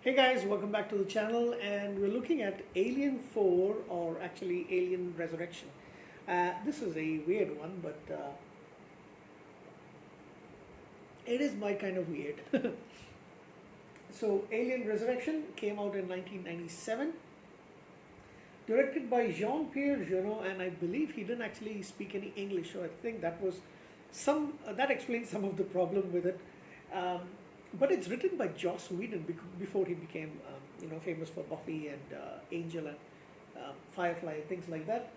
Hey guys, welcome back to the channel, and we're looking at Alien 4, or actually Alien Resurrection. This is a weird one, but it is my kind of weird. So, Alien Resurrection came out in 1997, directed by Jean-Pierre Jeunet, and I believe he didn't actually speak any English, so I think that was that explains some of the problem with it. Um, but it's written by Joss Whedon before he became, famous for Buffy and Angel and Firefly and things like that.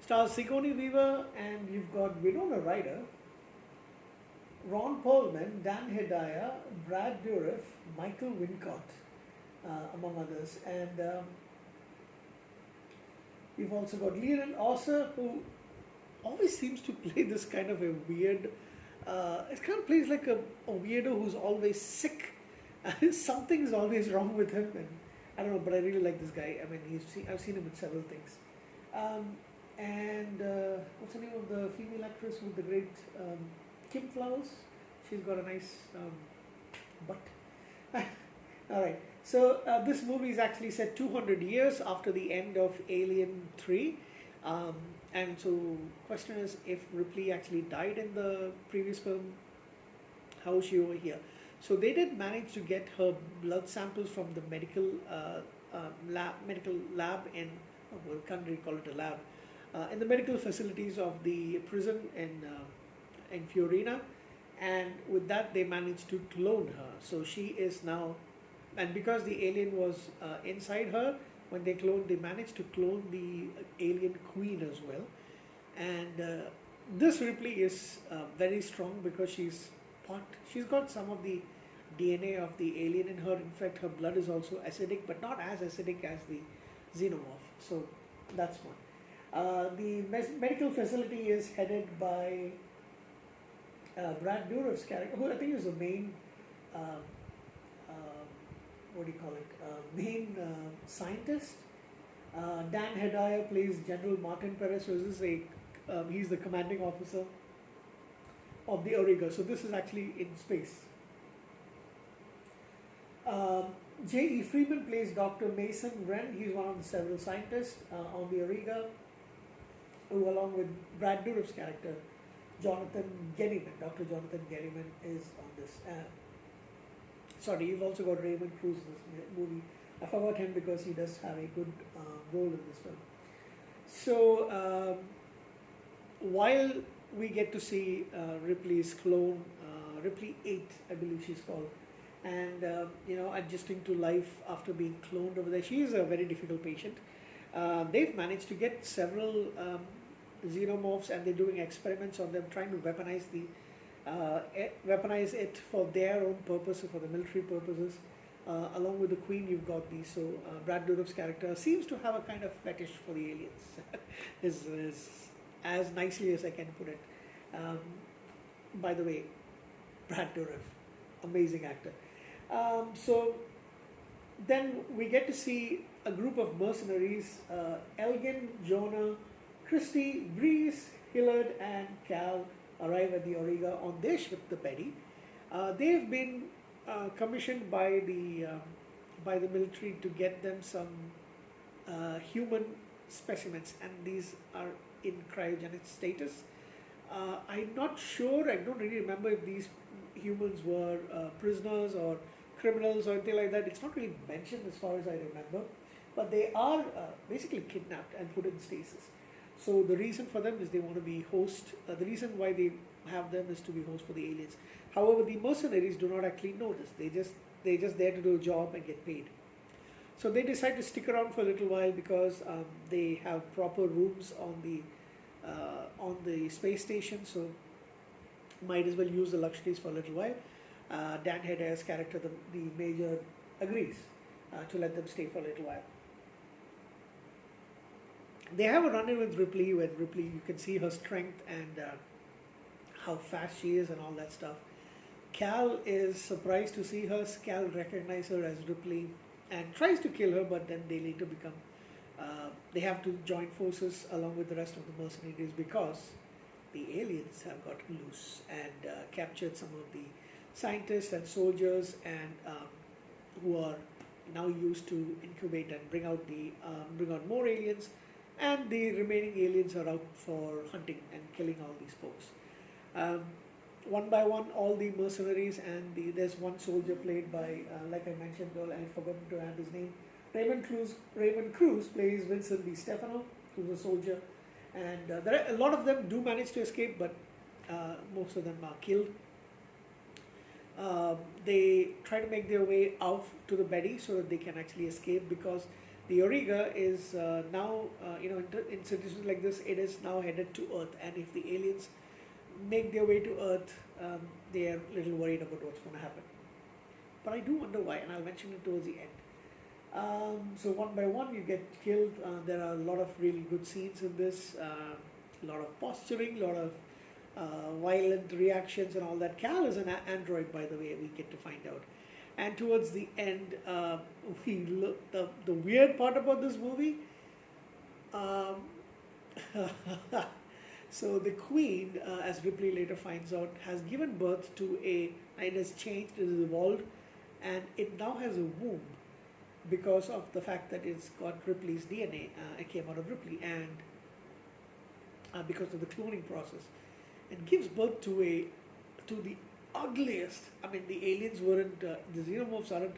Stars Sigourney Weaver, and you've got Winona Ryder, Ron Perlman, Dan Hedaya, Brad Dourif, Michael Wincott, among others. And you've also got Leonard Osser, who always seems to play this kind of a weird. It kind of plays like a weirdo who's always sick. Something's always wrong with him, and I don't know. But I really like this guy. I mean, I've seen him in several things. And what's the name of the female actress with the great Kim Flowers? She's got a nice butt. All right. So this movie is actually set 200 years after the end of Alien 3. Um, and so, question is, if Ripley actually died in the previous film, how is she over here? So they did manage to get her blood samples from the medical lab in, well, can't really call it a lab, in the medical facilities of the prison in Fiorina, and with that they managed to clone her. So she is now, and because the alien was inside her, when they managed to clone the alien queen as well. And this Ripley is very strong because she's got some of the DNA of the alien in her. In fact, her blood is also acidic, but not as acidic as the xenomorph. So that's one. The medical facility is headed by Brad Dourif's character, who I think is the main, um, what do you call it, main scientist. Dan Hedaya plays General Martin Perez, so he's the commanding officer of the Auriga. So this is actually in space. Um, J.E. Freeman plays Dr. Mason Wren. He's one of the several scientists on the Auriga, who, along with Brad Dourif's character, Jonathan Genneman, Dr. Jonathan Genneman, is on this. Sorry, you've also got Raymond Cruz in this movie. I forgot him because he does have a good role in this film. So, while we get to see Ripley's clone, Ripley 8, I believe she's called, and adjusting to life after being cloned over there, she is a very difficult patient. They've managed to get several xenomorphs, and they're doing experiments on them, trying to weaponize it for their own purpose, for the military purposes. Along with the Queen, you've got these. So Brad Dourif's character seems to have a kind of fetish for the aliens, is as nicely as I can put it. By the way, Brad Dourif, amazing actor. So then we get to see a group of mercenaries: Elgin, Jonah, Christy, Breeze, Hillard, and Cal arrive at the Auriga on their ship, the Betty. They've been commissioned by the military to get them some human specimens, and these are in cryogenic status. I'm not sure. I don't really remember if these humans were prisoners or criminals or anything like that. It's not really mentioned as far as I remember, but they are basically kidnapped and put in stasis. So the reason for them is they want to be host. The reason why they have them is to be host for the aliens. However, the mercenaries do not actually know this. They're just there to do a job and get paid. So they decide to stick around for a little while because they have proper rooms on the space station. So might as well use the luxuries for a little while. Dan Hedaya's character, the major, agrees to let them stay for a little while. They have a run-in with Ripley, when Ripley, you can see her strength and how fast she is and all that stuff. Cal is surprised to see her. Cal recognizes her as Ripley and tries to kill her, but then they later become, they have to join forces along with the rest of the mercenaries because the aliens have gotten loose and captured some of the scientists and soldiers, and who are now used to incubate and bring out more aliens, and the remaining aliens are out for hunting and killing all these folks. Um, One by one, all the mercenaries and there's one soldier played by, like I mentioned, well, I've forgotten to add his name. Raymond Cruz plays Vincent Di Stefano, who's a soldier, and there are a lot of them do manage to escape, but most of them are killed. They try to make their way out to the Betty so that they can actually escape, because the Auriga is now, in situations like this, it is now headed to Earth, and if the aliens make their way to Earth, they are a little worried about what's going to happen. But I do wonder why, and I'll mention it towards the end. So one by one, you get killed. There are a lot of really good scenes in this, a lot of posturing, a lot of violent reactions and all that. Cal is an android, by the way, we get to find out. And towards the end, we look, the weird part about this movie, um, so the queen, as Ripley later finds out, has given birth to it has changed, it has evolved, and it now has a womb because of the fact that it's got Ripley's DNA. It came out of Ripley, and because of the cloning process, it gives birth to the ugliest. I mean, the aliens weren't, the xenomorphs aren't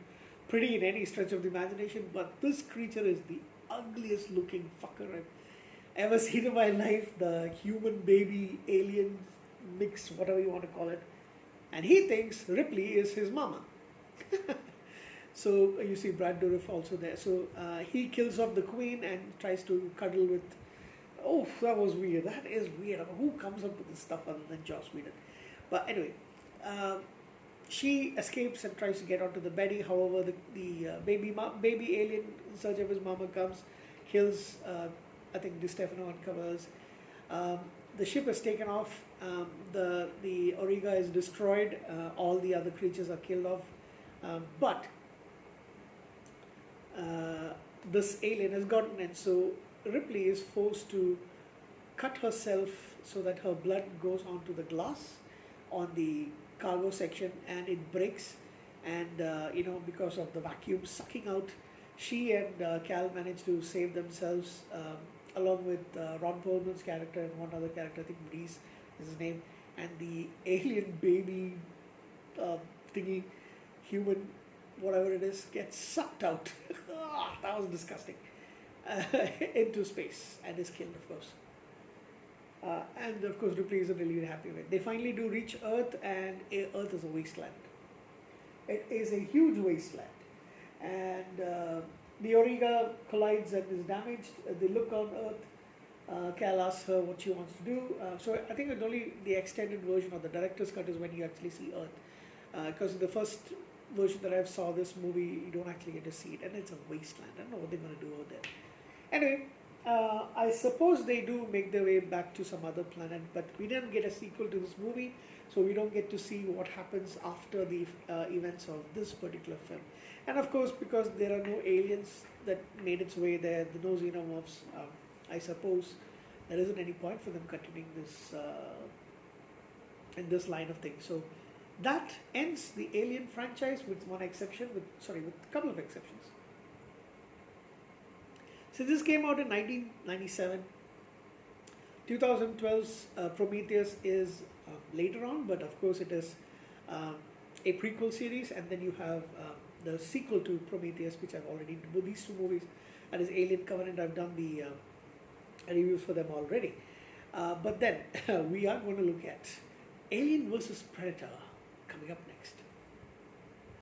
pretty in any stretch of the imagination, but this creature is the ugliest looking fucker I've ever seen in my life. The human baby alien mix, whatever you want to call it, and he thinks Ripley is his mama. So you see Brad Dourif also there. So he kills off the queen and tries to cuddle with. Oh, that was weird. That is weird. I mean, who comes up with this stuff other than Joss Whedon? But anyway, she escapes and tries to get onto the Betty. However, the baby alien in search of his mama comes, kills. I think Di Stefano uncovers. The ship is taken off. The Auriga is destroyed. All the other creatures are killed off. But this alien has gotten in, so Ripley is forced to cut herself so that her blood goes onto the glass on the cargo section, and it breaks, and because of the vacuum sucking out, she and Cal manage to save themselves, along with Ron Perlman's character and one other character, I think Reese is his name, and the alien baby thingy, human, whatever it is, gets sucked out. That was disgusting. Into space, and is killed, of course. And of course, Ripley isn't really happy with it. They finally do reach Earth, and Earth is a wasteland. It is a huge wasteland, and the Auriga collides and is damaged. They look on Earth. Cal asks her what she wants to do. So I think it's only the extended version or the director's cut is when you actually see Earth, because in the first version that I saw this movie, you don't actually get to see it, and it's a wasteland. I don't know what they're going to do over there. Anyway, I suppose they do make their way back to some other planet, but we didn't get a sequel to this movie, so we don't get to see what happens after the events of this particular film. And of course, because there are no aliens that made its way there, no xenomorphs, I suppose there isn't any point for them continuing this in this line of things. So that ends the Alien franchise, with one exception, with a couple of exceptions. So this came out in 1997. 2012's Prometheus is later on, but of course it is a prequel series, and then you have the sequel to Prometheus, which I've already done. These two movies, that is Alien Covenant. I've done the reviews for them already. But then we are going to look at Alien vs Predator coming up next.